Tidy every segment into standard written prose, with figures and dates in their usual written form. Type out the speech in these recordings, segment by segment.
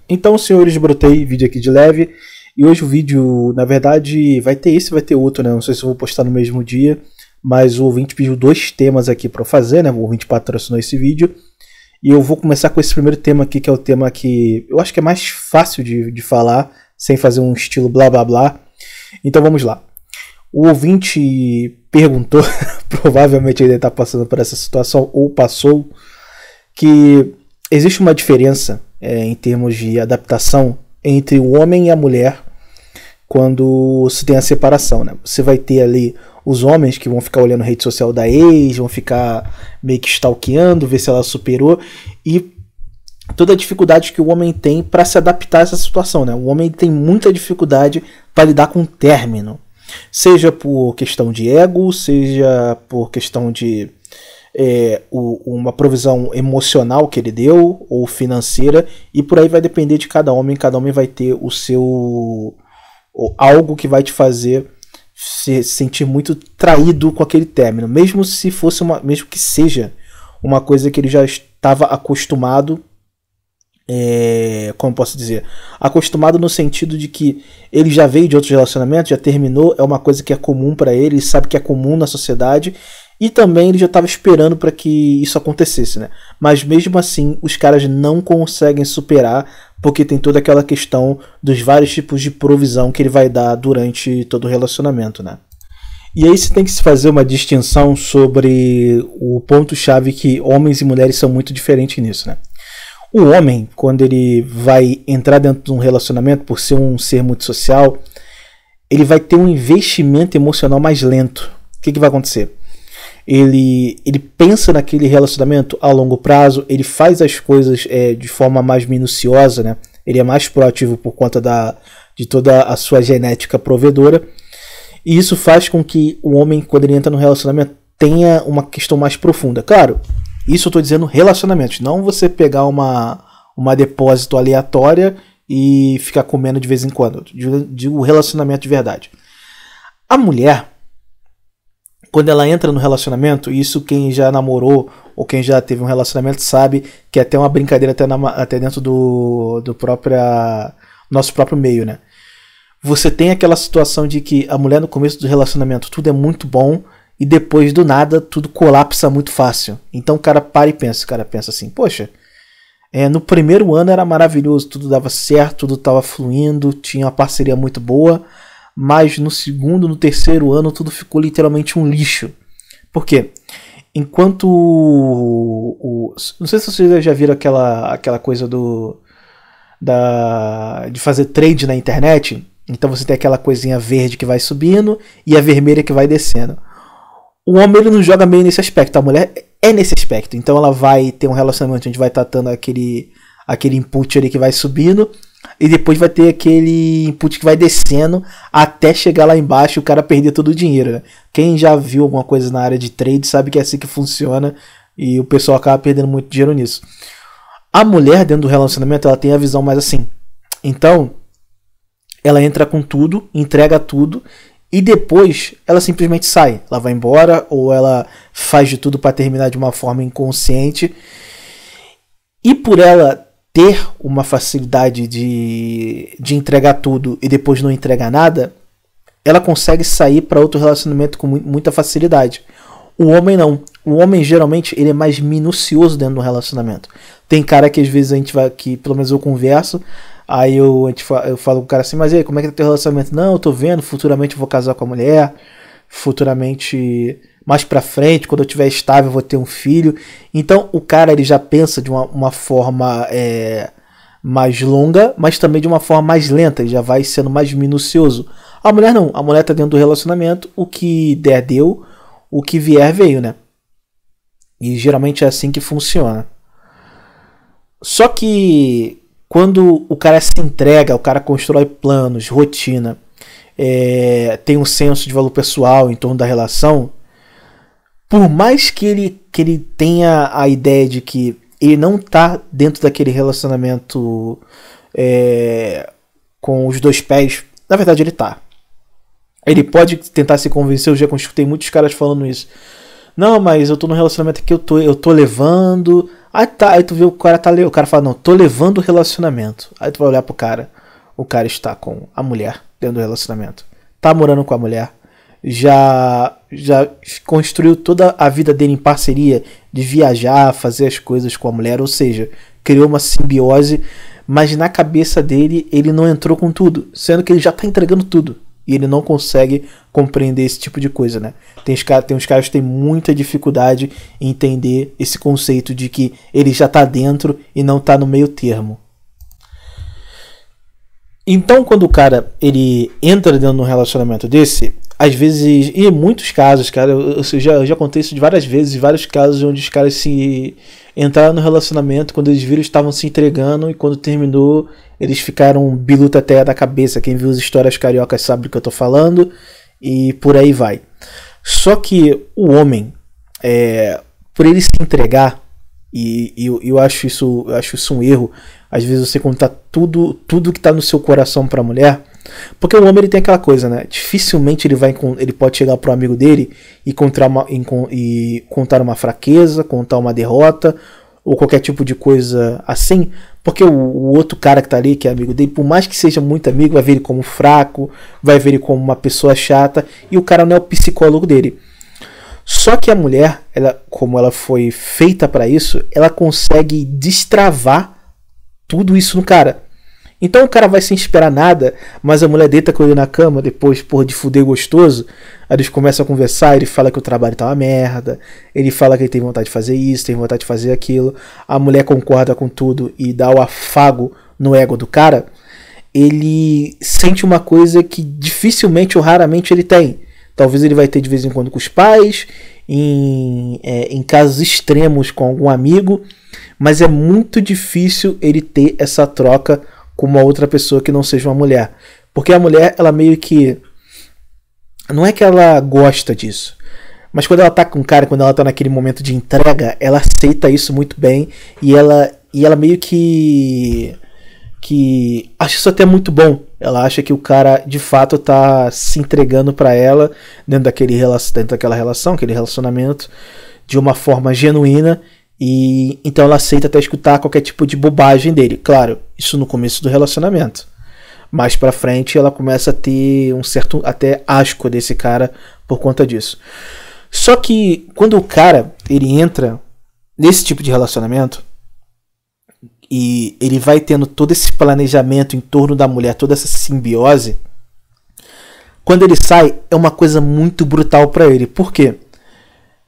Então, senhores, brotei vídeo aqui de leve. E hoje o vídeo, na verdade, vai ter esse, vai ter outro, né? Não sei se eu vou postar no mesmo dia, mas o ouvinte pediu 2 temas aqui pra eu fazer, né? O ouvinte patrocinou esse vídeo. E eu vou começar com esse primeiro tema aqui, que é o tema que eu acho que é mais fácil de falar, sem fazer um estilo blá blá blá. Então vamos lá. O ouvinte perguntou, provavelmente ele está passando por essa situação, ou passou, que existe uma diferença em termos de adaptação entre o homem e a mulher quando se tem a separação, né? Você vai ter ali os homens que vão ficar olhando a rede social da ex, vão ficar meio que stalkeando, ver se ela superou, e toda a dificuldade que o homem tem para se adaptar a essa situação, né? O homem tem muita dificuldade para lidar com o término, seja por questão de ego, seja por questão de uma provisão emocional que ele deu ou financeira, e por aí vai depender de cada homem vai ter o seu algo que vai te fazer se sentir muito traído com aquele término, mesmo se fosse mesmo que seja uma coisa que ele já estava acostumado. Como posso dizer? Acostumado no sentido de que ele já veio de outros relacionamentos, já terminou, é uma coisa que é comum para ele, sabe que é comum na sociedade, e também ele já estava esperando para que isso acontecesse, né? Mas mesmo assim, os caras não conseguem superar, porque tem toda aquela questão dos vários tipos de provisão que ele vai dar durante todo o relacionamento, né? E aí você tem que se fazer uma distinção sobre o ponto-chave, que homens e mulheres são muito diferentes nisso, né? O homem, quando ele vai entrar dentro de um relacionamento, por ser um ser muito social, ele vai ter um investimento emocional mais lento. O que vai acontecer? Ele pensa naquele relacionamento a longo prazo, ele faz as coisas de forma mais minuciosa, né? Ele é mais proativo por conta de toda a sua genética provedora. E isso faz com que o homem, quando ele entra no relacionamento, tenha uma questão mais profunda. Claro, isso eu estou dizendo relacionamentos, não você pegar uma depósito aleatória e ficar comendo de vez em quando. Digo relacionamento de verdade. A mulher, quando ela entra no relacionamento, isso quem já namorou ou quem já teve um relacionamento sabe que é até uma brincadeira até dentro do nosso próprio meio, né? Você tem aquela situação de que a mulher no começo do relacionamento tudo é muito bom, e depois do nada tudo colapsa muito fácil. Então o cara para e pensa, assim, poxa, no primeiro ano era maravilhoso, tudo dava certo, tudo estava fluindo, tinha uma parceria muito boa, mas no segundo, no terceiro ano tudo ficou literalmente um lixo. Por quê? Enquanto não sei se vocês já viram aquela coisa de fazer trade na internet. Então você tem aquela coisinha verde que vai subindo e a vermelha que vai descendo. O homem ele não joga meio nesse aspecto, a mulher é nesse aspecto. Então ela vai ter um relacionamento onde vai tratando aquele input ali que vai subindo, e depois vai ter aquele input que vai descendo até chegar lá embaixo e o cara perder todo o dinheiro, né? Quem já viu alguma coisa na área de trade sabe que é assim que funciona, e o pessoal acaba perdendo muito dinheiro nisso. A mulher dentro do relacionamento, ela tem a visão mais assim. Então ela entra com tudo, entrega tudo, e depois ela simplesmente sai. Ela vai embora, ou ela faz de tudo para terminar de uma forma inconsciente. E por ela ter uma facilidade de entregar tudo e depois não entregar nada, ela consegue sair para outro relacionamento com muita facilidade. O homem não. O homem geralmente ele é mais minucioso dentro do relacionamento. Tem cara que às vezes a gente vai, que pelo menos eu converso, aí eu falo com o cara assim, mas e aí, como é que tá teu relacionamento? Não, eu tô vendo, futuramente eu vou casar com a mulher, futuramente, mais pra frente, quando eu tiver estável, eu vou ter um filho. Então o cara ele já pensa de uma forma mais longa, mas também de uma forma mais lenta, ele já vai sendo mais minucioso. A mulher não, a mulher tá dentro do relacionamento, o que der deu, o que vier veio, né? E geralmente é assim que funciona. Só que quando o cara se entrega, o cara constrói planos, rotina, tem um senso de valor pessoal em torno da relação, por mais que ele tenha a ideia de que ele não está dentro daquele relacionamento com os 2 pés, na verdade ele está. Ele pode tentar se convencer, eu já escutei muitos caras falando isso. Não, mas eu tô num relacionamento que eu tô levando. Aí tá, aí tu vê o cara o cara fala, não, tô levando o relacionamento. Aí tu vai olhar pro cara, o cara está com a mulher dentro do relacionamento. Tá morando com a mulher. Já construiu toda a vida dele em parceria de viajar, fazer as coisas com a mulher, ou seja, criou uma simbiose, mas na cabeça dele ele não entrou com tudo, sendo que ele já tá entregando tudo. E ele não consegue compreender esse tipo de coisa, né? Tem uns caras que têm muita dificuldade em entender esse conceito de que ele já tá dentro e não tá no meio termo. Então, quando o cara ele entra dentro de um relacionamento desse, às vezes, e em muitos casos, cara, eu já contei isso de várias vezes, vários casos onde os caras se entraram no relacionamento, quando eles viram, estavam se entregando, e quando terminou, eles ficaram biluta até da cabeça. Quem viu as histórias cariocas sabe do que eu tô falando, e por aí vai. Só que o homem, por ele se entregar, e eu acho isso um erro, às vezes você contar tudo que tá no seu coração pra mulher, porque o homem ele tem aquela coisa, né? Dificilmente ele pode chegar pro amigo dele e contar uma fraqueza, contar uma derrota ou qualquer tipo de coisa assim, porque o outro cara que tá ali, que é amigo dele, por mais que seja muito amigo, vai ver ele como fraco, vai ver ele como uma pessoa chata, e o cara não é o psicólogo dele. Só que a mulher, como ela foi feita para isso, ela consegue destravar tudo isso no cara. Então o cara vai sem esperar nada, mas a mulher deita com ele na cama, depois, de fuder gostoso, aí eles começam a conversar, ele fala que o trabalho tá uma merda, ele fala que ele tem vontade de fazer isso, tem vontade de fazer aquilo, a mulher concorda com tudo e dá o afago no ego do cara, ele sente uma coisa que dificilmente ou raramente ele tem. Talvez ele vai ter de vez em quando com os pais, em casos extremos com algum amigo, mas é muito difícil ele ter essa troca com uma outra pessoa que não seja uma mulher. Porque a mulher, ela meio que... Não é que ela gosta disso, mas quando ela tá com o cara, quando ela tá naquele momento de entrega, ela aceita isso muito bem e ela meio que acha isso até muito bom. Ela acha que o cara de fato tá se entregando para ela dentro daquela relação, aquele relacionamento, de uma forma genuína, e então ela aceita até escutar qualquer tipo de bobagem dele. Claro, isso no começo do relacionamento. Mais pra frente ela começa a ter um certo até asco desse cara por conta disso. Só que quando o cara ele entra nesse tipo de relacionamento e ele vai tendo todo esse planejamento em torno da mulher, toda essa simbiose, quando ele sai é uma coisa muito brutal pra ele. Por quê?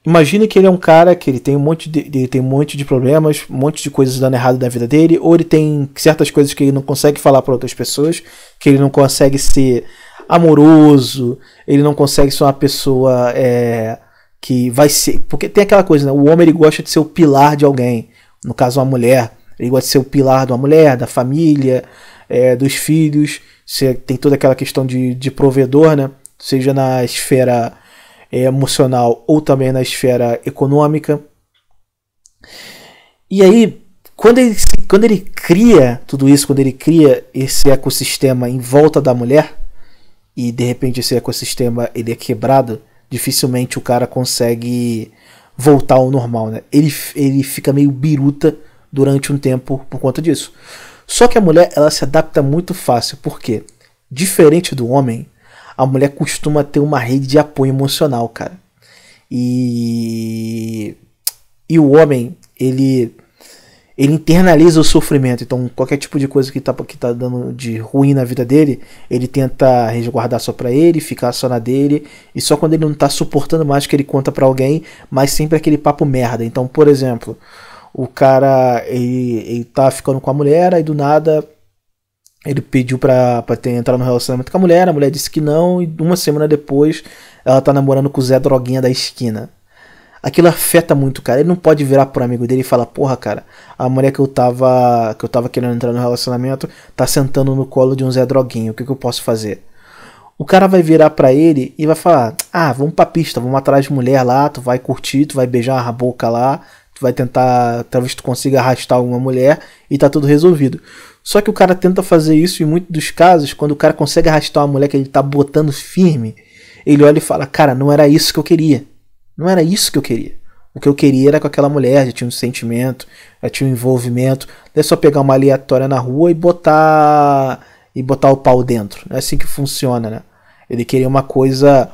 Imagine que ele é um cara que ele tem um monte de problemas, um monte de coisas dando errado na vida dele, ou ele tem certas coisas que ele não consegue falar para outras pessoas, que ele não consegue ser amoroso, ele não consegue ser uma pessoa que vai ser... Porque tem aquela coisa, né? O homem ele gosta de ser o pilar de alguém, no caso uma mulher, ele gosta de ser o pilar de uma mulher, da família, dos filhos, tem toda aquela questão de provedor, né? Seja na esfera emocional ou também na esfera econômica. E aí, quando ele cria tudo isso, quando ele cria esse ecossistema em volta da mulher, e de repente esse ecossistema ele é quebrado, dificilmente o cara consegue voltar ao normal, né? Ele fica meio biruta durante um tempo por conta disso. Só que a mulher ela se adapta muito fácil, porque diferente do homem, a mulher costuma ter uma rede de apoio emocional, cara. E o homem, ele internaliza o sofrimento. Então, qualquer tipo de coisa que tá dando de ruim na vida dele, ele tenta resguardar só pra ele, ficar só na dele. E só quando ele não tá suportando mais que ele conta pra alguém, mas sempre aquele papo merda. Então, por exemplo, o cara, ele tá ficando com a mulher, aí do nada... Ele pediu pra entrar no relacionamento com a mulher disse que não, e uma semana depois ela tá namorando com o Zé Droguinha da esquina. Aquilo afeta muito, cara. Ele não pode virar pro amigo dele e falar, porra, cara, a mulher que eu tava querendo entrar no relacionamento tá sentando no colo de um Zé Droguinha, o que eu posso fazer? O cara vai virar pra ele e vai falar, vamos pra pista, vamos atrás de mulher lá, tu vai curtir, tu vai beijar a boca lá, tu vai tentar, talvez tu consiga arrastar alguma mulher e tá tudo resolvido. Só que o cara tenta fazer isso em muitos dos casos, quando o cara consegue arrastar uma mulher que ele tá botando firme, ele olha e fala, cara, não era isso que eu queria. Não era isso que eu queria. O que eu queria era com aquela mulher, já tinha um sentimento, já tinha um envolvimento. Não é só pegar uma aleatória na rua e botar o pau dentro. Não é assim que funciona, né? Ele queria uma coisa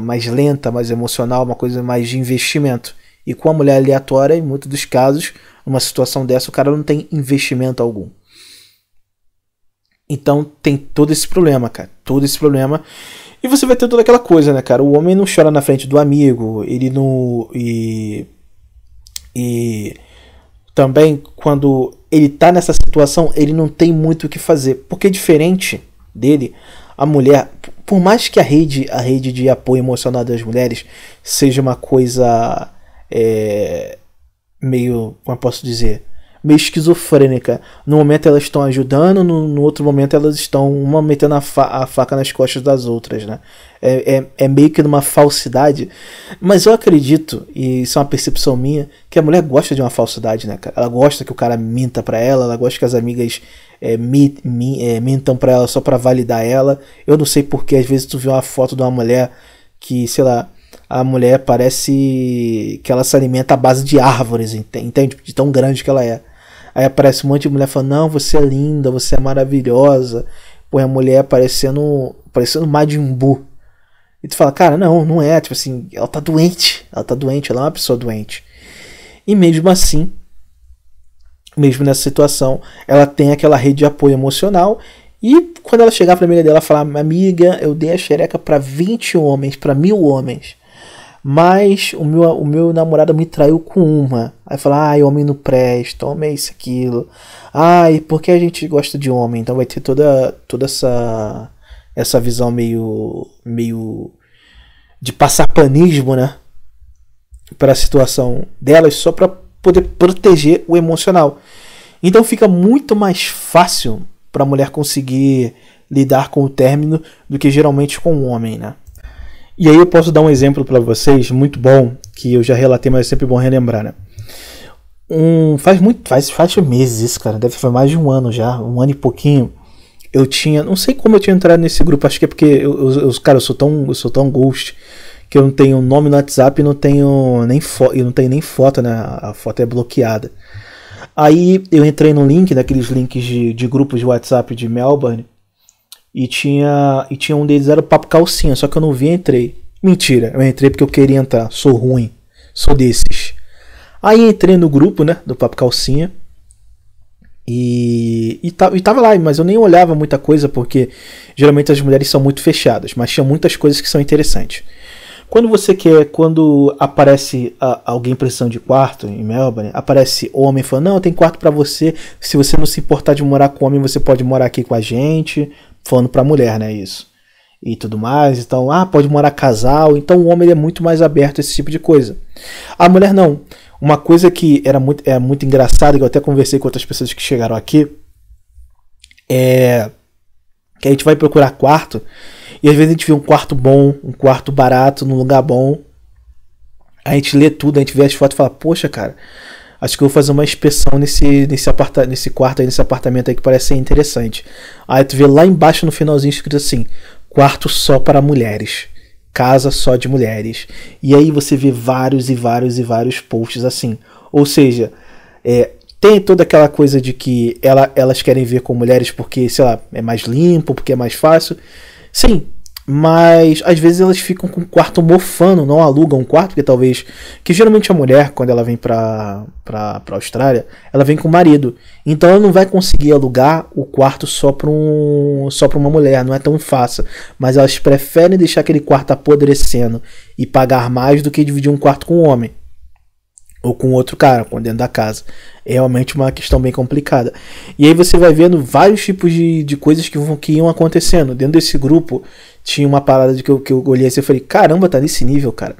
mais lenta, mais emocional, uma coisa mais de investimento. E com a mulher aleatória, em muitos dos casos, numa situação dessa, o cara não tem investimento algum. Então tem todo esse problema, cara. Todo esse problema. E você vai ter toda aquela coisa, né, cara? O homem não chora na frente do amigo. Ele não... E também, quando ele tá nessa situação, ele não tem muito o que fazer. Porque diferente dele, a mulher... Por mais que a rede de apoio emocional das mulheres seja uma coisa meio... Como eu posso dizer? Meio esquizofrênica. No momento elas estão ajudando, no outro momento elas estão uma metendo a faca nas costas das outras, né? É meio que numa falsidade. Mas eu acredito, e isso é uma percepção minha, que a mulher gosta de uma falsidade, né, cara? Ela gosta que o cara minta pra ela gosta que as amigas mintam pra ela só pra validar ela. Eu não sei porque, às vezes tu vê uma foto de uma mulher que, sei lá, a mulher parece que ela se alimenta à base de árvores, entende? De tão grande que ela é. Aí aparece um monte de mulher falando, não, você é linda, você é maravilhosa. Pô, a mulher parecendo Majin Buu. E tu fala, cara, não é. Tipo assim, ela tá doente, ela é uma pessoa doente. E mesmo assim, mesmo nessa situação, ela tem aquela rede de apoio emocional. E quando ela chegar pra amiga dela, falar, amiga, eu dei a xereca pra 20 homens, pra 1000 homens. Mas o meu namorado me traiu com uma. Aí fala, ai, homem não presta, homem é isso, aquilo. Ai, porque a gente gosta de homem? Então vai ter toda essa visão meio de passar panismo, né? Para a situação delas, só para poder proteger o emocional. Então fica muito mais fácil para a mulher conseguir lidar com o término do que geralmente com o homem, né? E aí eu posso dar um exemplo para vocês muito bom, que eu já relatei, mas é sempre bom relembrar, né? Faz meses isso, cara, deve fazer mais de um ano já, um ano e pouquinho. Eu tinha, não sei como eu tinha entrado nesse grupo, acho que é porque eu sou tão ghost que eu não tenho nome no WhatsApp e não tenho nem foto, né? A foto é bloqueada. Aí eu entrei no link, daqueles links de grupos de WhatsApp de Melbourne. E tinha um deles, era o Papo Calcinha, só que eu não vi e entrei. Mentira, eu entrei porque eu queria entrar, sou ruim, sou desses. Aí entrei no grupo, né, do Papo Calcinha. E tava lá, mas eu nem olhava muita coisa, porque geralmente as mulheres são muito fechadas, mas tinha muitas coisas que são interessantes. Quando aparece alguém precisando de quarto em Melbourne, aparece homem falando, não, tem quarto pra você, se você não se importar de morar com homem, você pode morar aqui com a gente, falando pra mulher, né, isso, e tudo mais, então, pode morar casal, então o homem ele é muito mais aberto a esse tipo de coisa. A mulher não. Uma coisa que é muito engraçada, que eu até conversei com outras pessoas que chegaram aqui, é que a gente vai procurar quarto, e às vezes a gente vê um quarto bom, um quarto barato, num lugar bom. A gente lê tudo, a gente vê as fotos e fala, poxa, cara, acho que eu vou fazer uma inspeção nesse quarto aí, nesse apartamento aí que parece ser interessante. Aí tu vê lá embaixo no finalzinho escrito assim, quarto só para mulheres, casa só de mulheres. E aí você vê vários posts assim. Ou seja, tem toda aquela coisa de que elas querem ver com mulheres porque, sei lá, é mais limpo, porque é mais fácil. Sim, mas às vezes elas ficam com o quarto mofando, não alugam um quarto, porque talvez... Que geralmente a mulher, quando ela vem pra Austrália, ela vem com o marido. Então ela não vai conseguir alugar o quarto só pra uma mulher, não é tão fácil. Mas elas preferem deixar aquele quarto apodrecendo e pagar mais do que dividir um quarto com um homem. Ou com outro cara, dentro da casa. É realmente uma questão bem complicada. E aí você vai vendo vários tipos de coisas que iam acontecendo. Dentro desse grupo tinha uma parada de que eu olhei assim e falei, caramba, tá nesse nível, cara.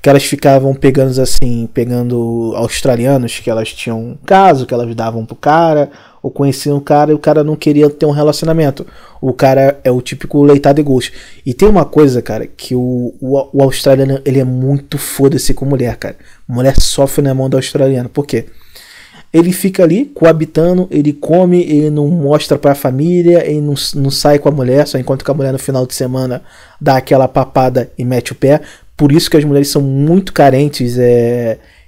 Que elas ficavam pegando australianos, que elas tinham um caso, que elas davam pro cara, ou conheciam o cara e o cara não queria ter um relacionamento. O cara é o típico leitado de ghost. E tem uma coisa, cara, que o australiano, ele é muito foda-se com mulher, cara. Mulher sofre na mão do australiano. Por quê? Ele fica ali coabitando, ele come, ele não mostra pra família, ele não sai com a mulher, só encontra com a mulher no final de semana, dá aquela papada e mete o pé. Por isso que as mulheres são muito carentes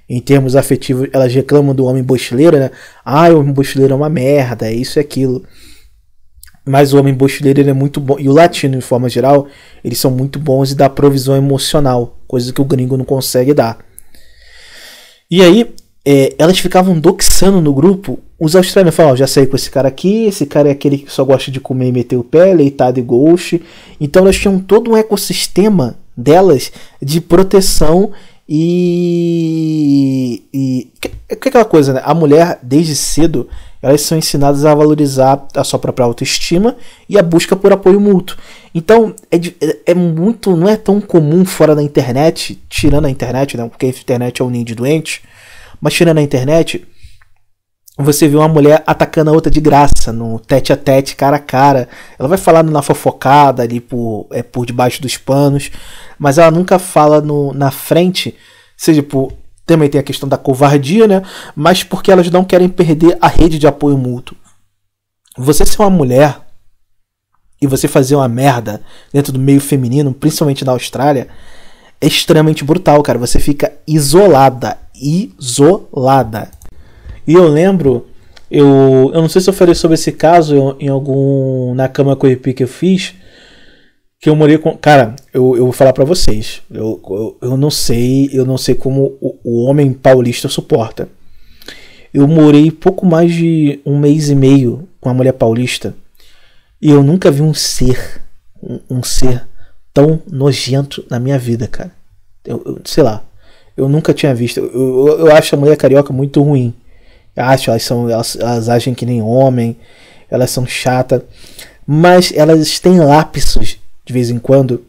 em termos afetivos. Elas reclamam do homem bochileiro, né? Ah, o homem bochileiro é uma merda, é isso e aquilo. Mas o homem bochileiro ele é muito bom. E o latino, de forma geral, eles são muito bons e dá provisão emocional. Coisa que o gringo não consegue dar. E aí, elas ficavam doxando no grupo. Os australianos falavam, já saí com esse cara é aquele que só gosta de comer e meter o pé, leitado e ghost. Então elas tinham todo um ecossistema delas de proteção e aquela coisa, né? A mulher, desde cedo, elas são ensinadas a valorizar a sua própria autoestima e a busca por apoio mútuo. Então, não é tão comum fora da internet, tirando a internet, né? Porque a internet é um ninho de doente, mas tirando a internet, você vê uma mulher atacando a outra de graça, no tete a tete, cara a cara. Ela vai falando na fofocada ali por debaixo dos panos, mas ela nunca fala na frente, seja por... Também tem a questão da covardia, né? Mas porque elas não querem perder a rede de apoio mútuo. Você ser uma mulher e você fazer uma merda dentro do meio feminino, principalmente na Austrália, é extremamente brutal, cara. Você fica isolada. Isolada. E eu lembro, eu não sei se eu falei sobre esse caso em algum na cama com o EP que eu fiz, que eu morei com... Cara, eu vou falar pra vocês. Eu não sei como o homem paulista suporta. Eu morei pouco mais de 1 mês e meio com a mulher paulista e eu nunca vi um ser tão nojento na minha vida, cara. Sei lá. Eu nunca tinha visto. Eu acho a mulher carioca muito ruim. Elas agem que nem homem. Elas são chatas. Mas elas têm lapsos de vez em quando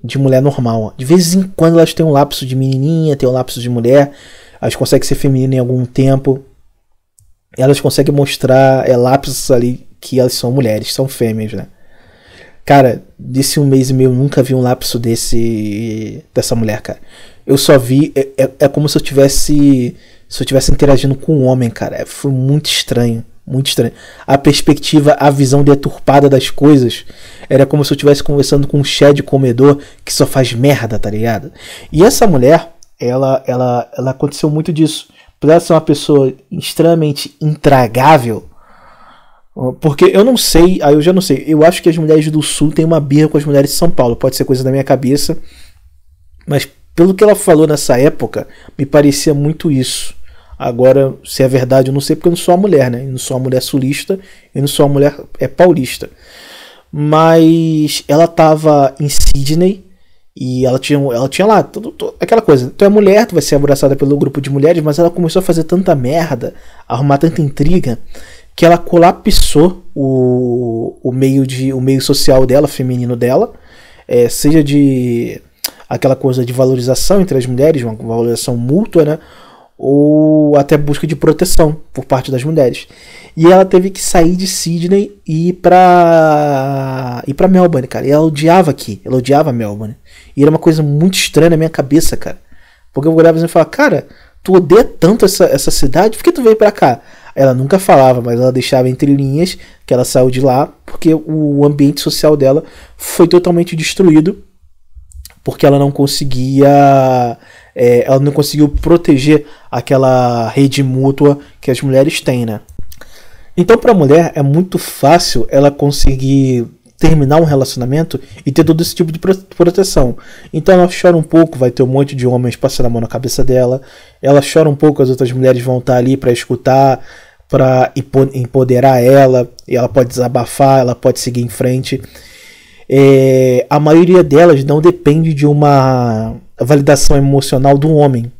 de mulher normal. De vez em quando elas têm um lapso de menininha, tem um lapso de mulher. Elas conseguem ser femininas em algum tempo. Elas conseguem mostrar lapsos ali que elas são mulheres, são fêmeas, né? Cara, desse 1 mês e meio eu nunca vi um lapso dessa mulher, cara. Eu só vi, é como se eu tivesse interagindo com um homem, cara. Foi muito estranho. Muito estranho. A perspectiva, a visão deturpada das coisas era como se eu estivesse conversando com um chefe de comedor que só faz merda, tá ligado? E essa mulher, ela aconteceu muito disso. Por ela ser uma pessoa extremamente intragável, porque eu não sei, aí eu já não sei. Eu acho que as mulheres do Sul têm uma birra com as mulheres de São Paulo. Pode ser coisa da minha cabeça, mas pelo que ela falou nessa época, me parecia muito isso. Agora, se é verdade, eu não sei, porque eu não sou uma mulher, né? Eu não sou uma mulher sulista, eu não sou uma mulher paulista. Mas ela tava em Sydney e ela tinha lá aquela coisa. Tu é mulher, tu vai ser abraçada pelo grupo de mulheres, mas ela começou a fazer tanta merda, a arrumar tanta intriga, que ela colapsou o meio social dela, feminino dela, seja de aquela coisa de valorização entre as mulheres, uma valorização mútua, né? Ou até busca de proteção por parte das mulheres. E ela teve que sair de Sydney e ir pra Melbourne, cara. E ela odiava aqui, ela odiava Melbourne. E era uma coisa muito estranha na minha cabeça, cara. Porque eu olhava e falava, cara, tu odeia tanto essa cidade, por que tu veio pra cá? Ela nunca falava, mas ela deixava entre linhas que ela saiu de lá porque o ambiente social dela foi totalmente destruído, porque ela não conseguia proteger aquela rede mútua que as mulheres têm, né? Então, para a mulher é muito fácil ela conseguir terminar um relacionamento e ter todo esse tipo de proteção. Então ela chora um pouco, vai ter um monte de homens passando a mão na cabeça dela. Ela chora um pouco, as outras mulheres vão estar ali para escutar, para empoderar ela, e ela pode desabafar, ela pode seguir em frente. A maioria delas não depende de uma validação emocional do homem,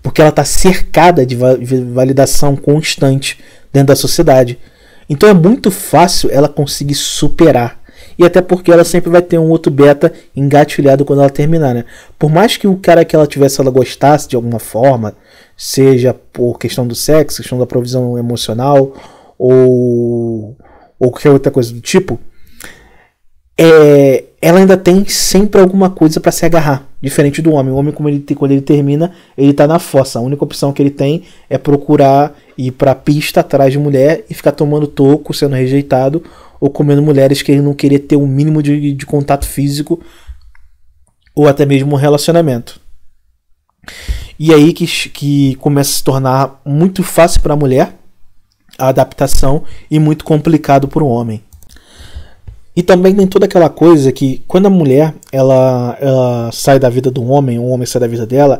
porque ela está cercada de validação constante dentro da sociedade. Então é muito fácil ela conseguir superar. E até porque ela sempre vai ter um outro beta engatilhado quando ela terminar, né? Por mais que o cara que ela tivesse, ela gostasse de alguma forma, seja por questão do sexo, questão da provisão emocional ou qualquer outra coisa do tipo, ela ainda tem sempre alguma coisa para se agarrar, diferente do homem. O homem, quando ele termina, ele tá na fossa. A única opção que ele tem é procurar ir pra pista atrás de mulher e ficar tomando toco, sendo rejeitado, ou comendo mulheres que ele não queria ter o mínimo de contato físico ou até mesmo um relacionamento. E aí que começa a se tornar muito fácil para a mulher a adaptação e muito complicado para o homem. E também tem toda aquela coisa que quando a mulher ela sai da vida do homem, o homem sai da vida dela,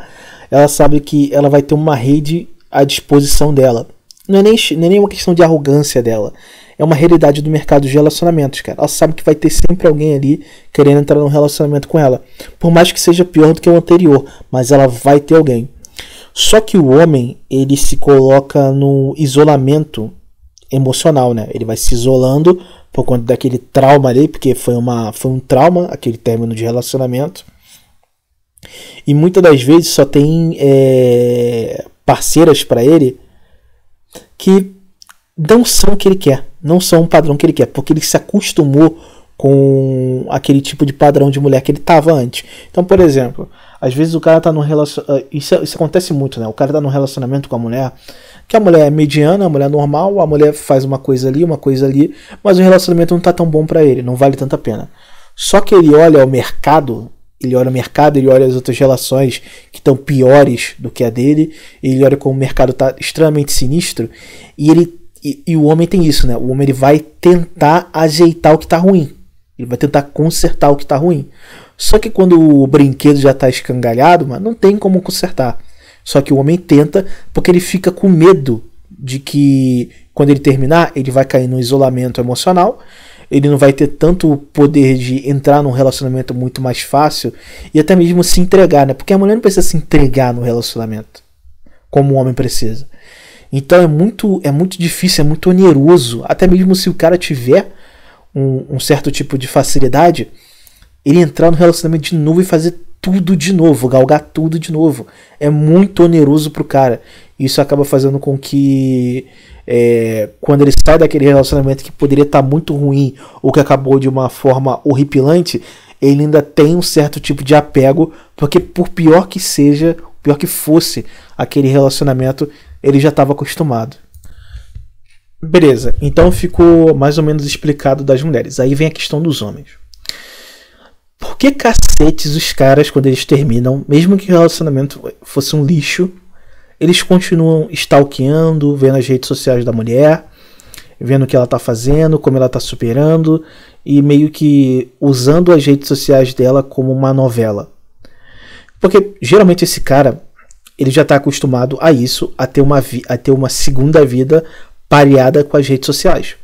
ela sabe que ela vai ter uma rede à disposição dela. Não é nem uma questão de arrogância dela. É uma realidade do mercado de relacionamentos, cara. Ela sabe que vai ter sempre alguém ali querendo entrar num relacionamento com ela. Por mais que seja pior do que o anterior, mas ela vai ter alguém. Só que o homem, ele se coloca no isolamento emocional, né? Ele vai se isolando por conta daquele trauma ali, porque foi um trauma, aquele término de relacionamento. E muitas das vezes só tem parceiras para ele que não são o que ele quer, não são o padrão que ele quer, porque ele se acostumou com aquele tipo de padrão de mulher que ele estava antes. Então, por exemplo, às vezes o cara tá num relacionamento. Isso acontece muito, né? O cara tá num relacionamento com a mulher, que a mulher é mediana, a mulher é normal, a mulher faz uma coisa ali, mas o relacionamento não tá tão bom para ele, não vale tanta pena. Só que ele olha o mercado, ele olha as outras relações que estão piores do que a dele, ele olha como o mercado tá extremamente sinistro, e o homem tem isso, né? O homem ele vai tentar ajeitar o que tá ruim. Ele vai tentar consertar o que tá ruim. Só que quando o brinquedo já tá escangalhado, mano, não tem como consertar. Só que o homem tenta porque ele fica com medo de que quando ele terminar, ele vai cair no isolamento emocional. Ele não vai ter tanto poder de entrar num relacionamento muito mais fácil e até mesmo se entregar, né? Porque a mulher não precisa se entregar no relacionamento como o homem precisa. Então é muito difícil, é muito oneroso. Até mesmo se o cara tiver um certo tipo de facilidade, ele entrar no relacionamento de novo e fazer tudo de novo, galgar tudo de novo. É muito oneroso pro cara. Isso acaba fazendo com que quando ele sai daquele relacionamento que poderia estar muito ruim ou que acabou de uma forma horripilante, ele ainda tem um certo tipo de apego, porque por pior que seja, pior que fosse aquele relacionamento, ele já estava acostumado. Beleza, então ficou mais ou menos explicado das mulheres. Aí vem a questão dos homens. Por que cacetes os caras, quando eles terminam, mesmo que o relacionamento fosse um lixo, eles continuam stalkeando, vendo as redes sociais da mulher, vendo o que ela tá fazendo, como ela tá superando, e meio que usando as redes sociais dela como uma novela? Porque geralmente esse cara, ele já tá acostumado a isso, a ter uma segunda vida pareada com as redes sociais.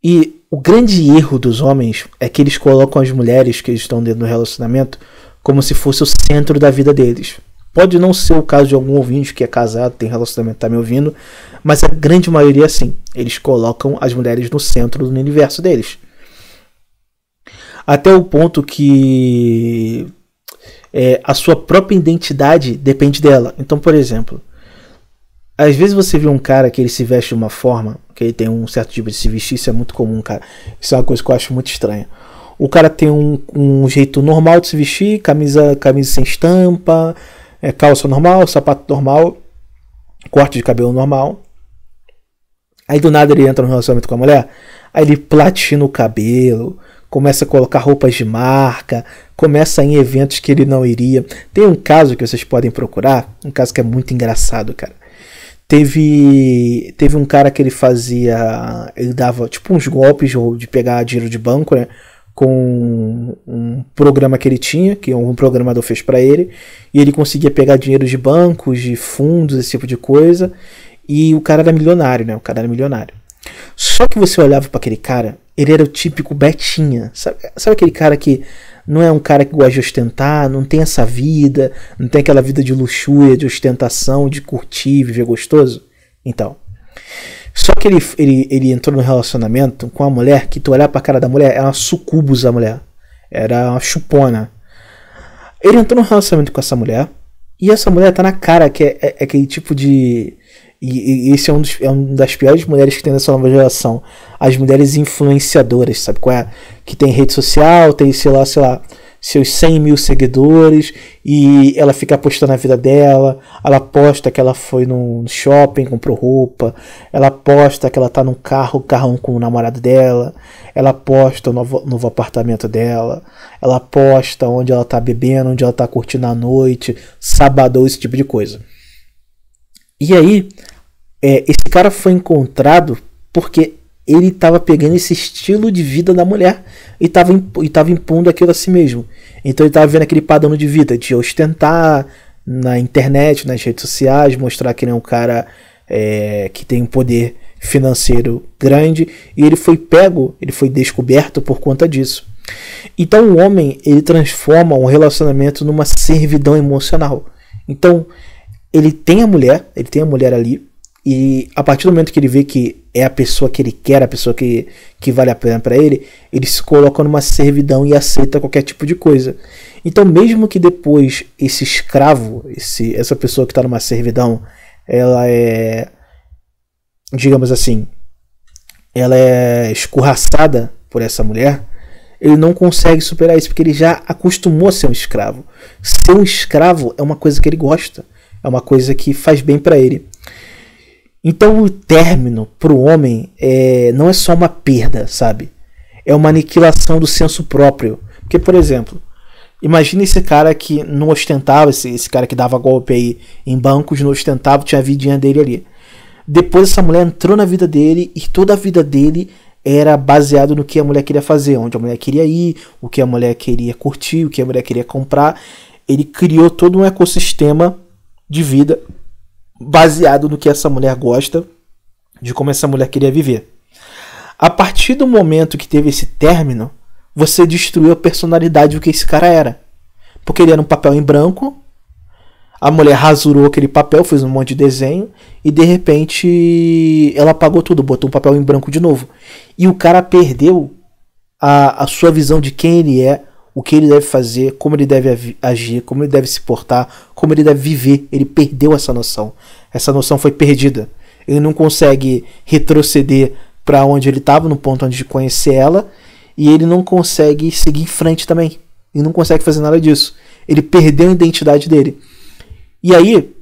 E o grande erro dos homens é que eles colocam as mulheres que estão dentro do relacionamento como se fosse o centro da vida deles. Pode não ser o caso de algum ouvinte que é casado, tem relacionamento, tá me ouvindo, mas a grande maioria é assim. Eles colocam as mulheres no centro do universo deles. Até o ponto que a sua própria identidade depende dela. Então, por exemplo, às vezes você vê um cara que ele se veste de uma forma, que ele tem um certo tipo de se vestir, isso é muito comum, cara. Isso é uma coisa que eu acho muito estranha. O cara tem um jeito normal de se vestir, camisa sem estampa, calça normal, sapato normal, corte de cabelo normal. Aí do nada ele entra no relacionamento com a mulher, aí ele platina o cabelo, começa a colocar roupas de marca, começa em eventos que ele não iria. Tem um caso que vocês podem procurar, um caso que é muito engraçado, cara. Teve um cara que ele dava tipo uns golpes de pegar dinheiro de banco, né, com um programa que ele tinha, que um programador fez para ele, e ele conseguia pegar dinheiro de bancos, de fundos, esse tipo de coisa, e o cara era milionário, né, Só que você olhava para aquele cara, ele era o típico betinha, sabe aquele cara que não é um cara que gosta de ostentar, não tem essa vida, não tem aquela vida de luxúria, de ostentação, de curtir, viver gostoso. Então, só que ele entrou no relacionamento com uma mulher que tu olhar pra cara da mulher, era uma sucubus a mulher, era uma chupona. Ele entrou no relacionamento com essa mulher, e essa mulher tá na cara que é aquele tipo de... E esse é uma das piores mulheres que tem nessa nova geração. As mulheres influenciadoras, sabe qual é? Que tem rede social, tem sei lá, seus 100 mil seguidores e ela fica postando a vida dela. Ela posta que ela foi no shopping, comprou roupa. Ela posta que ela tá num carrão com o namorado dela. Ela posta o novo apartamento dela. Ela posta onde ela tá bebendo, onde ela tá curtindo a noite, sabadão, esse tipo de coisa. E aí, esse cara foi encontrado porque ele estava pegando esse estilo de vida da mulher e estava impondo aquilo a si mesmo. Então ele estava vendo aquele padrão de vida, de ostentar na internet, nas redes sociais, mostrar que ele é um cara que tem um poder financeiro grande, e ele foi descoberto por conta disso. Então o homem, ele transforma um relacionamento numa servidão emocional. Então ele tem a mulher ali, e a partir do momento que ele vê que é a pessoa que ele quer, a pessoa que vale a pena para ele, ele se coloca numa servidão e aceita qualquer tipo de coisa. Então, mesmo que depois esse escravo, essa pessoa que está numa servidão, ela é, digamos assim, ela é escorraçada por essa mulher, ele não consegue superar isso, porque ele já acostumou a ser um escravo. Ser um escravo é uma coisa que ele gosta, é uma coisa que faz bem para ele. Então o término para o homem não é só uma perda, sabe? É uma aniquilação do senso próprio. Porque, por exemplo, imagine esse cara que não ostentava, esse cara que dava golpe aí em bancos, não ostentava, tinha a vidinha dele ali. Depois essa mulher entrou na vida dele e toda a vida dele era baseado no que a mulher queria fazer, onde a mulher queria ir, o que a mulher queria curtir, o que a mulher queria comprar. Ele criou todo um ecossistema de vida baseado no que essa mulher gosta, de como essa mulher queria viver. A partir do momento que teve esse término, você destruiu a personalidade do que esse cara era. Porque ele era um papel em branco, a mulher rasurou aquele papel, fez um monte de desenho, e de repente ela apagou tudo, botou um papel em branco de novo. E o cara perdeu a sua visão de quem ele é, o que ele deve fazer, como ele deve agir, como ele deve se portar, como ele deve viver. Ele perdeu essa noção. Essa noção foi perdida. Ele não consegue retroceder para onde ele estava, no ponto onde de conhecer ela, e ele não consegue seguir em frente também. Ele não consegue fazer nada disso. Ele perdeu a identidade dele. E aí,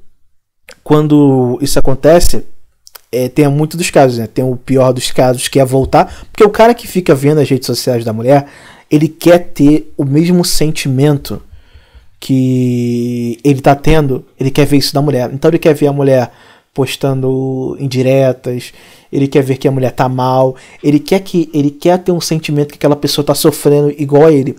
quando isso acontece, tem muito dos casos, né? Tem o pior dos casos, que é voltar, porque o cara que fica vendo as redes sociais da mulher, ele quer ter o mesmo sentimento que ele tá tendo, ele quer ver isso da mulher. Então ele quer ver a mulher postando indiretas, ele quer ver que a mulher tá mal, ele quer ter um sentimento que aquela pessoa tá sofrendo igual a ele.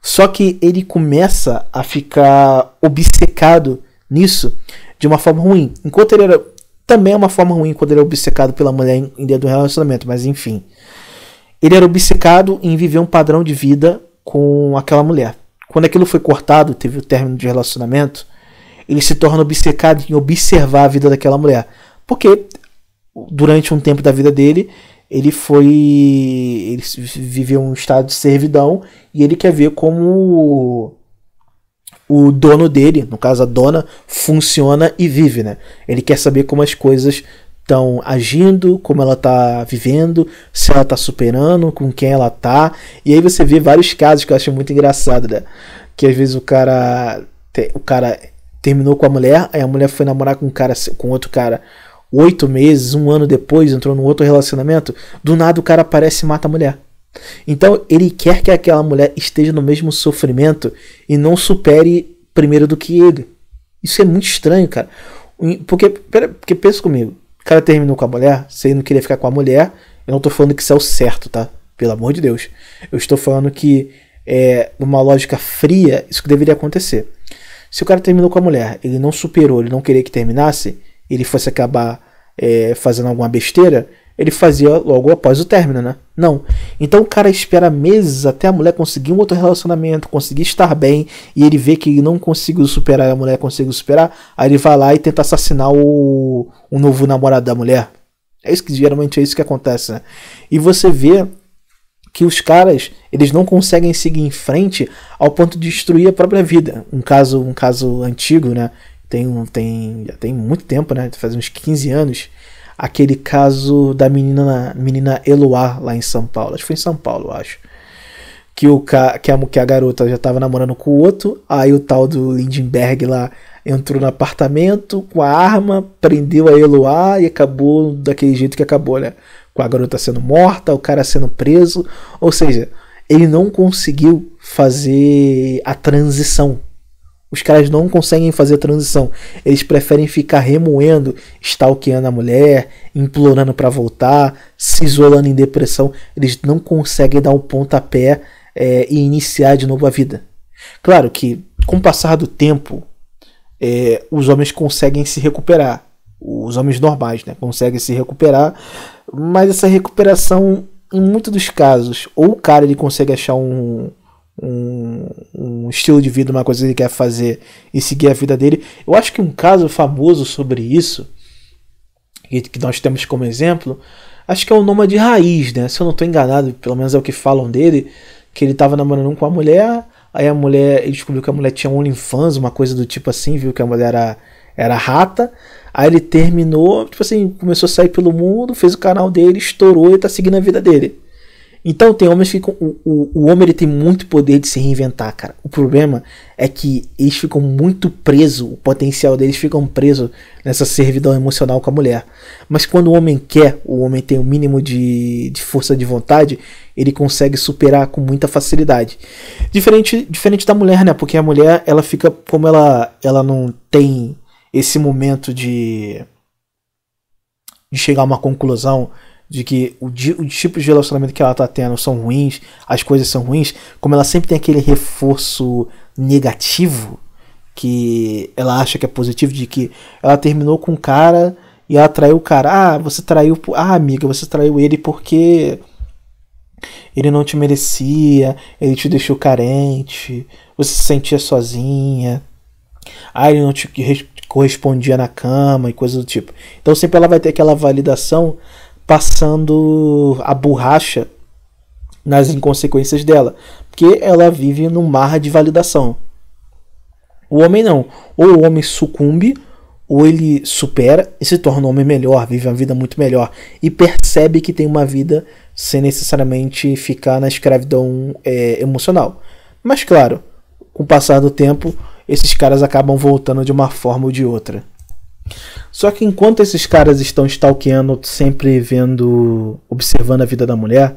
Só que ele começa a ficar obcecado nisso de uma forma ruim. Enquanto ele era... Também é uma forma ruim quando ele é obcecado pela mulher em dentro do relacionamento, mas enfim. Ele era obcecado em viver um padrão de vida com aquela mulher. Quando aquilo foi cortado, teve o término de relacionamento, ele se torna obcecado em observar a vida daquela mulher. Porque durante um tempo da vida dele, ele viveu um estado de servidão e ele quer ver como o dono dele, no caso a dona, funciona e vive, né? Ele quer saber como as coisas estão agindo, como ela está vivendo, se ela está superando, com quem ela tá. E aí você vê vários casos que eu acho muito engraçado, né? Que às vezes o cara terminou com a mulher, aí a mulher foi namorar com outro cara 8 meses, 1 ano depois, entrou num outro relacionamento, do nada o cara aparece e mata a mulher. Então ele quer que aquela mulher esteja no mesmo sofrimento e não supere primeiro do que ele. Isso é muito estranho, cara. Porque pensa comigo, o cara terminou com a mulher, se ele não queria ficar com a mulher, eu não tô falando que isso é o certo, tá? Pelo amor de Deus. Eu estou falando que numa lógica fria, isso que deveria acontecer. Se o cara terminou com a mulher, ele não superou, ele não queria que terminasse, ele fosse acabar fazendo alguma besteira, ele fazia logo após o término, né? Não. Então o cara espera meses até a mulher conseguir um outro relacionamento, conseguir estar bem, e ele vê que ele não conseguiu superar, a mulher conseguiu superar, aí ele vai lá e tenta assassinar o novo namorado da mulher. Geralmente é isso que acontece, né? E você vê que os caras, eles não conseguem seguir em frente ao ponto de destruir a própria vida. Um caso antigo, né? Já tem muito tempo, né? Faz uns 15 anos. Aquele caso da menina Eloá lá em São Paulo. Acho que foi em São Paulo, eu acho. que a garota já tava namorando com o outro, aí o tal do Lindenberg lá entrou no apartamento com a arma, prendeu a Eloá e acabou daquele jeito que acabou, né? Com a garota sendo morta, o cara sendo preso, ou seja, ele não conseguiu fazer a transição. Os caras não conseguem fazer a transição. Eles preferem ficar remoendo, stalkeando a mulher, implorando pra voltar, se isolando em depressão. Eles não conseguem dar um pontapé e iniciar de novo a vida. Claro que, com o passar do tempo, os homens conseguem se recuperar. Os homens normais, né, conseguem se recuperar. Mas essa recuperação, em muitos dos casos, ou o cara ele consegue achar um estilo de vida, uma coisa que ele quer fazer e seguir a vida dele. Eu acho que um caso famoso sobre isso, que nós temos como exemplo, acho que é o Nômade Raiz, né? Se eu não estou enganado, pelo menos é o que falam dele, que ele estava namorando com a mulher, aí a mulher, ele descobriu que a mulher tinha OnlyFans, uma coisa do tipo assim, viu que a mulher era rata, aí ele terminou, tipo assim, começou a sair pelo mundo, fez o canal dele, estourou e tá seguindo a vida dele. Então tem homens que o homem ele tem muito poder de se reinventar, cara. O problema é que eles ficam muito presos, o potencial deles ficam preso nessa servidão emocional com a mulher. Mas quando o homem quer, o homem tem o mínimo de força de vontade, ele consegue superar com muita facilidade. Diferente da mulher, né? Porque a mulher, ela fica, como ela não tem esse momento de chegar a uma conclusão de que os tipos de relacionamento que ela tá tendo são ruins, as coisas são ruins, como ela sempre tem aquele reforço negativo que ela acha que é positivo, de que ela terminou com um cara e ela traiu o cara. Amiga, você traiu ele porque ele não te merecia, ele te deixou carente, você se sentia sozinha, ele não te correspondia na cama e coisas do tipo. Então sempre ela vai ter aquela validação passando a borracha nas inconsequências dela, porque ela vive num mar de validação. O homem não, ou o homem sucumbe, ou ele supera e se torna um homem melhor, vive uma vida muito melhor e percebe que tem uma vida sem necessariamente ficar na escravidão emocional. Mas claro, com o passar do tempo, esses caras acabam voltando de uma forma ou de outra. Só que enquanto esses caras estão stalkeando, sempre observando a vida da mulher,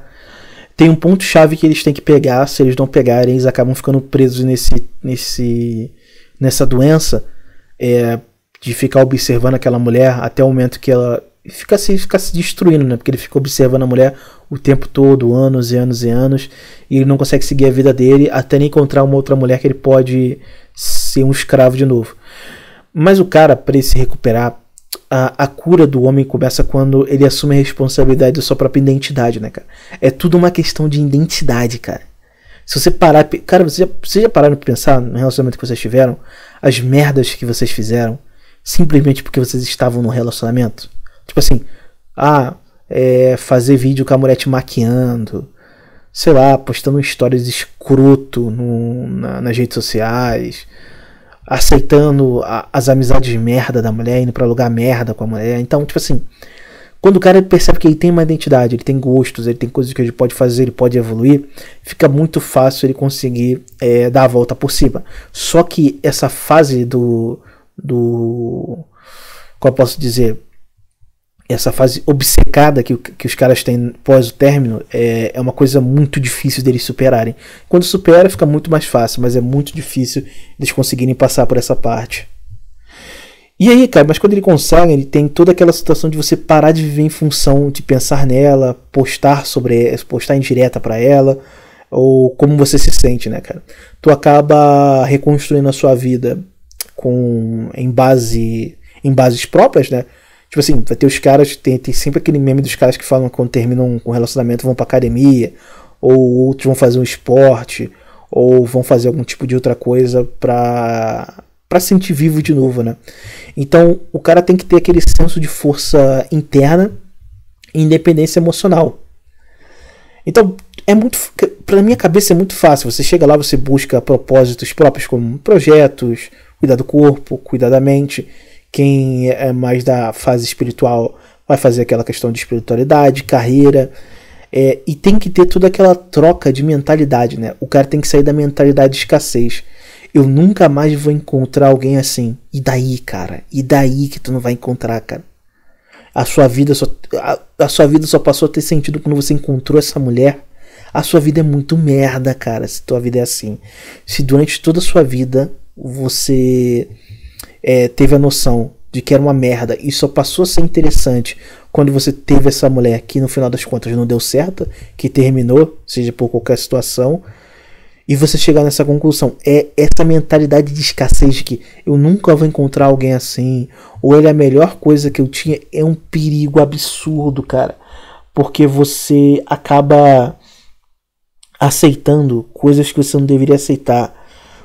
tem um ponto chave que eles têm que pegar. Se eles não pegarem, eles acabam ficando presos nessa doença de ficar observando aquela mulher até o momento que ela fica se destruindo, né? Porque ele fica observando a mulher o tempo todo, anos e anos e anos, e ele não consegue seguir a vida dele até nem encontrar uma outra mulher que ele pode ser um escravo de novo. Mas o cara, para ele se recuperar, a cura do homem começa quando ele assume a responsabilidade da sua própria identidade, né, cara? É tudo uma questão de identidade, cara. Se você parar... Cara, vocês já pararam pra pensar no relacionamento que vocês tiveram? As merdas que vocês fizeram simplesmente porque vocês estavam no relacionamento? Tipo assim, fazer vídeo com a mulher te maquiando, sei lá, postando stories escroto nas redes sociais, aceitando as amizades de merda da mulher, indo pra lugar merda com a mulher. Então, tipo assim, quando o cara percebe que ele tem uma identidade, ele tem gostos, ele tem coisas que ele pode fazer, ele pode evoluir, fica muito fácil ele conseguir dar a volta por cima. Só que essa fase como eu posso dizer, essa fase obcecada que os caras têm pós o término é uma coisa muito difícil deles superarem. Quando supera fica muito mais fácil, mas é muito difícil eles conseguirem passar por essa parte. E aí, cara, mas quando ele consegue, ele tem toda aquela situação de você parar de viver em função de pensar nela, postar em direta pra ela, ou como você se sente, né, cara? Tu acaba reconstruindo a sua vida em bases próprias, né? Tipo assim, vai ter os caras, tem sempre aquele meme dos caras que falam que quando terminam um relacionamento vão pra academia, ou outros vão fazer um esporte, ou vão fazer algum tipo de outra coisa pra sentir vivo de novo, né? Então o cara tem que ter aquele senso de força interna e independência emocional. Então pra minha cabeça é muito fácil. Você chega lá, você busca propósitos próprios como projetos, cuidar do corpo, cuidar da mente. Quem é mais da fase espiritual vai fazer aquela questão de espiritualidade, carreira, E tem que ter toda aquela troca de mentalidade, né? O cara tem que sair da mentalidade de escassez. Eu nunca mais vou encontrar alguém assim. E daí, cara? E daí que tu não vai encontrar, cara? A sua vida só passou a ter sentido quando você encontrou essa mulher. A sua vida é muito merda, cara, se tua vida é assim. Se durante toda a sua vida você teve a noção de que era uma merda e só passou a ser interessante quando você teve essa mulher que no final das contas não deu certo, que terminou, seja por qualquer situação, e você chegar nessa conclusão, essa mentalidade de escassez de que eu nunca vou encontrar alguém assim, ou ele é a melhor coisa que eu tinha, é um perigo absurdo, cara, porque você acaba aceitando coisas que você não deveria aceitar.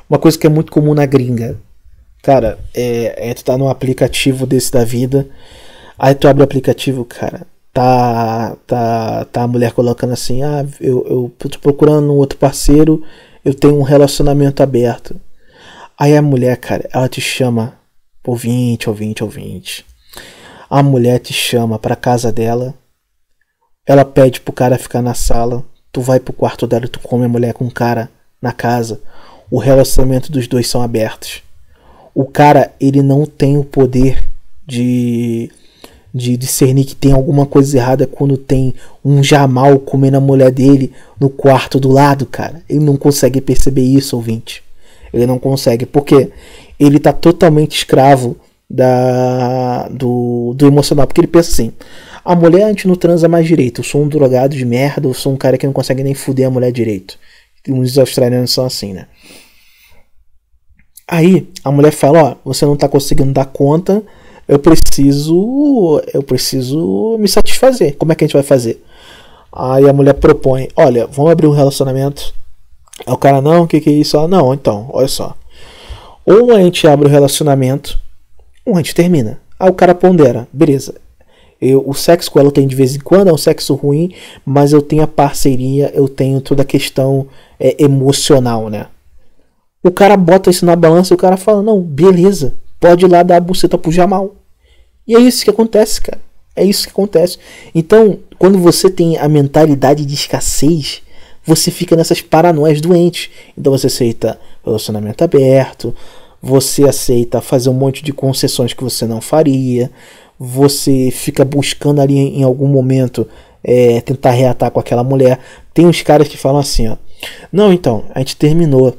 Uma coisa que é muito comum na gringa, cara, tu tá num aplicativo desse da vida, aí tu abre o aplicativo, cara, tá a mulher colocando assim, eu tô procurando um outro parceiro, eu tenho um relacionamento aberto. Aí a mulher, cara, ela te chama, ouvinte. A mulher te chama pra casa dela, ela pede pro cara ficar na sala, tu vai pro quarto dela e tu come a mulher com o cara na casa. O relacionamento dos dois são abertos. O cara, ele não tem o poder de discernir que tem alguma coisa errada quando tem um Jamal comendo a mulher dele no quarto do lado, cara. Ele não consegue perceber isso, ouvinte. Ele não consegue, porque ele tá totalmente escravo do emocional. Porque ele pensa assim, a mulher a gente não transa mais direito, eu sou um drogado de merda, eu sou um cara que não consegue nem fuder a mulher direito. Uns australianos são assim, né? Aí a mulher fala, você não tá conseguindo dar conta, eu preciso me satisfazer. Como é que a gente vai fazer? Aí a mulher propõe, olha, vamos abrir um relacionamento. Aí o cara, não, o que é isso? Ela, não, então, olha só. Ou a gente abre o relacionamento, ou a gente termina. Aí o cara pondera, beleza. O sexo com ela tem de vez em quando, é um sexo ruim, mas eu tenho a parceria, eu tenho toda a questão emocional, né? O cara bota isso na balança e o cara fala, não, beleza, pode ir lá dar a buceta pro Jamal. E é isso que acontece, cara. É isso que acontece. Então, quando você tem a mentalidade de escassez, você fica nessas paranoias doentes. Então você aceita relacionamento aberto, você aceita fazer um monte de concessões que você não faria, você fica buscando ali em algum momento tentar reatar com aquela mulher. Tem uns caras que falam assim, ó, não, então, a gente terminou,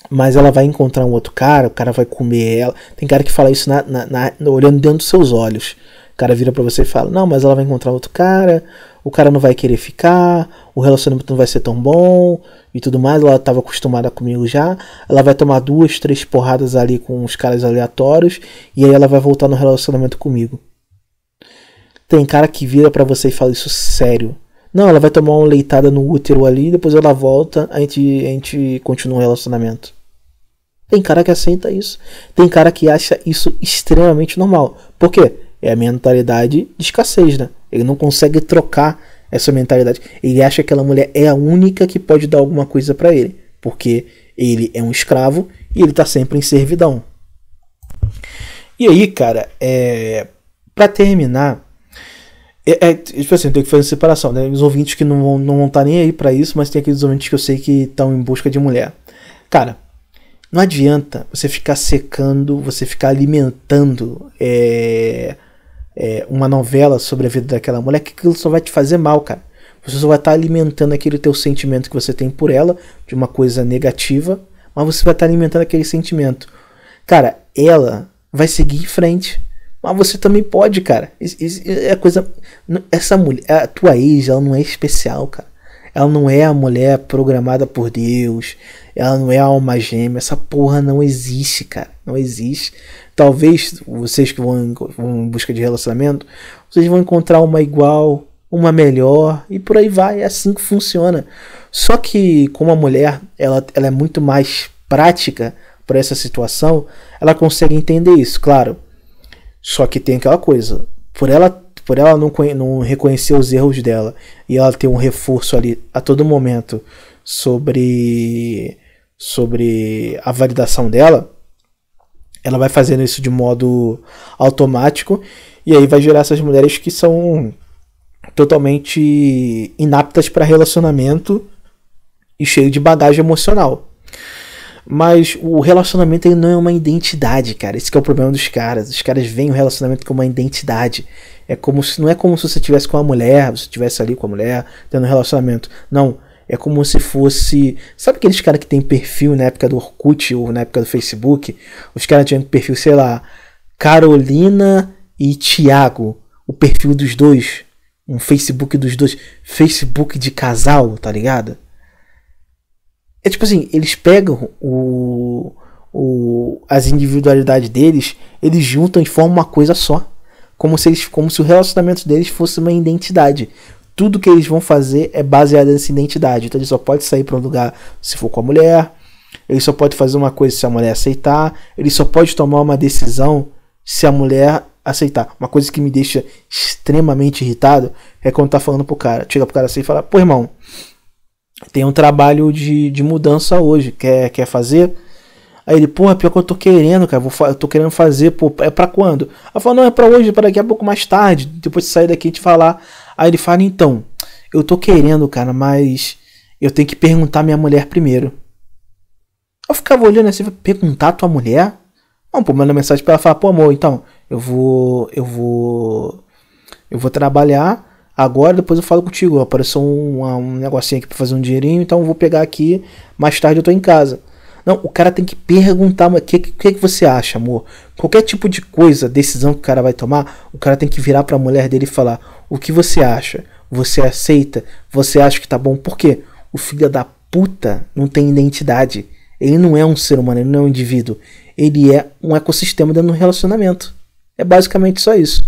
mas ela vai encontrar um outro cara, o cara vai comer ela. Tem cara que fala isso olhando dentro dos seus olhos. O cara vira pra você e fala, não, mas ela vai encontrar outro cara, o cara não vai querer ficar, o relacionamento não vai ser tão bom e tudo mais. Ela estava acostumada comigo já, ela vai tomar 2, 3 porradas ali com uns caras aleatórios e aí ela vai voltar no relacionamento comigo. Tem cara que vira pra você e fala isso sério. Não, ela vai tomar uma leitada no útero ali, depois ela volta, a gente continua o relacionamento. Tem cara que aceita isso. Tem cara que acha isso extremamente normal. Por quê? É a mentalidade de escassez, né? Ele não consegue trocar essa mentalidade. Ele acha que aquela mulher é a única que pode dar alguma coisa pra ele. Porque ele é um escravo e ele tá sempre em servidão. E aí, cara, pra terminar, tipo assim, tem que fazer separação, né? Os ouvintes que não vão estar nem aí pra isso, mas tem aqueles ouvintes que eu sei que estão em busca de mulher. Cara, não adianta você ficar secando, você ficar alimentando uma novela sobre a vida daquela mulher, que aquilo só vai te fazer mal, cara. Você só vai estar alimentando aquele teu sentimento que você tem por ela, de uma coisa negativa, mas você vai estar alimentando aquele sentimento. Cara, ela vai seguir em frente, mas você também pode, cara. Essa mulher, a tua ex, ela não é especial, cara. Ela não é a mulher programada por Deus. Ela não é a alma gêmea. Essa porra não existe, cara. Não existe. Talvez vocês que vão em busca de relacionamento, vocês vão encontrar uma igual, uma melhor e por aí vai. É assim que funciona. Só que como a mulher, ela é muito mais prática para essa situação, ela consegue entender isso, claro. Só que tem aquela coisa. Por ela não reconhecer os erros dela e ela ter um reforço ali a todo momento sobre a validação dela, ela vai fazendo isso de modo automático e aí vai gerar essas mulheres que são totalmente inaptas para relacionamento e cheio de bagagem emocional. Mas o relacionamento ele não é uma identidade, cara. Esse que é o problema dos caras. Os caras veem o relacionamento como uma identidade. Não é como se você estivesse com uma mulher, você estivesse ali com a mulher, tendo um relacionamento. Não. É como se fosse... Sabe aqueles caras que tem perfil na época do Orkut ou na época do Facebook? Os caras tinham perfil, sei lá, Carolina e Thiago. O perfil dos dois. Um Facebook dos dois. Facebook de casal, tá ligado? É tipo assim, eles pegam as individualidades deles, eles juntam e formam uma coisa só. Como se o relacionamento deles fosse uma identidade. Tudo que eles vão fazer é baseado nessa identidade. Então ele só pode sair para um lugar se for com a mulher. Ele só pode fazer uma coisa se a mulher aceitar. Ele só pode tomar uma decisão se a mulher aceitar. Uma coisa que me deixa extremamente irritado é quando tá falando pro cara. Chega pro cara assim e fala: pô, irmão, tem um trabalho de mudança hoje. Quer fazer? Aí ele: porra, pior que eu tô querendo, cara. Eu tô querendo fazer, pô. É pra quando? Ela fala: não, é pra hoje, pra daqui a pouco mais tarde. Depois de sair daqui a gente falar. Aí ele fala: então, eu tô querendo, cara, mas eu tenho que perguntar minha mulher primeiro. Eu ficava olhando assim: perguntar a tua mulher? Não, pô, manda mensagem pra ela, falar: pô, amor, então, eu vou trabalhar agora, depois eu falo contigo. Apareceu um negocinho aqui pra fazer um dinheirinho, então eu vou pegar aqui, mais tarde eu tô em casa. Não, o cara tem que perguntar: o que você acha, amor? Qualquer tipo de coisa, decisão que o cara vai tomar, o cara tem que virar pra mulher dele e falar: o que você acha? Você aceita? Você acha que tá bom? Por quê? O filho da puta não tem identidade. Ele não é um ser humano, ele não é um indivíduo. Ele é um ecossistema dentro de um relacionamento. É basicamente só isso.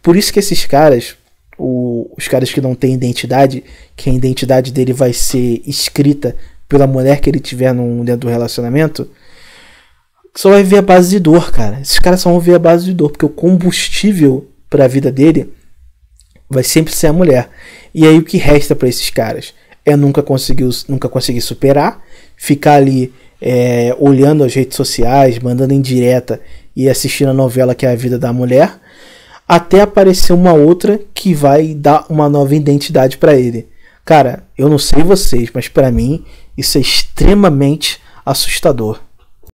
Por isso que esses caras, os caras que não têm identidade, que a identidade dele vai ser escrita pela mulher que ele tiver dentro do relacionamento, só vai ver a base de dor, cara. Esses caras só vão ver a base de dor, porque o combustível para a vida dele vai sempre ser a mulher. E aí o que resta para esses caras é nunca conseguir superar, ficar ali olhando as redes sociais, mandando indireta e assistindo a novela que é a vida da mulher, até aparecer uma outra que vai dar uma nova identidade para ele. Cara, eu não sei vocês, mas para mim isso é extremamente assustador.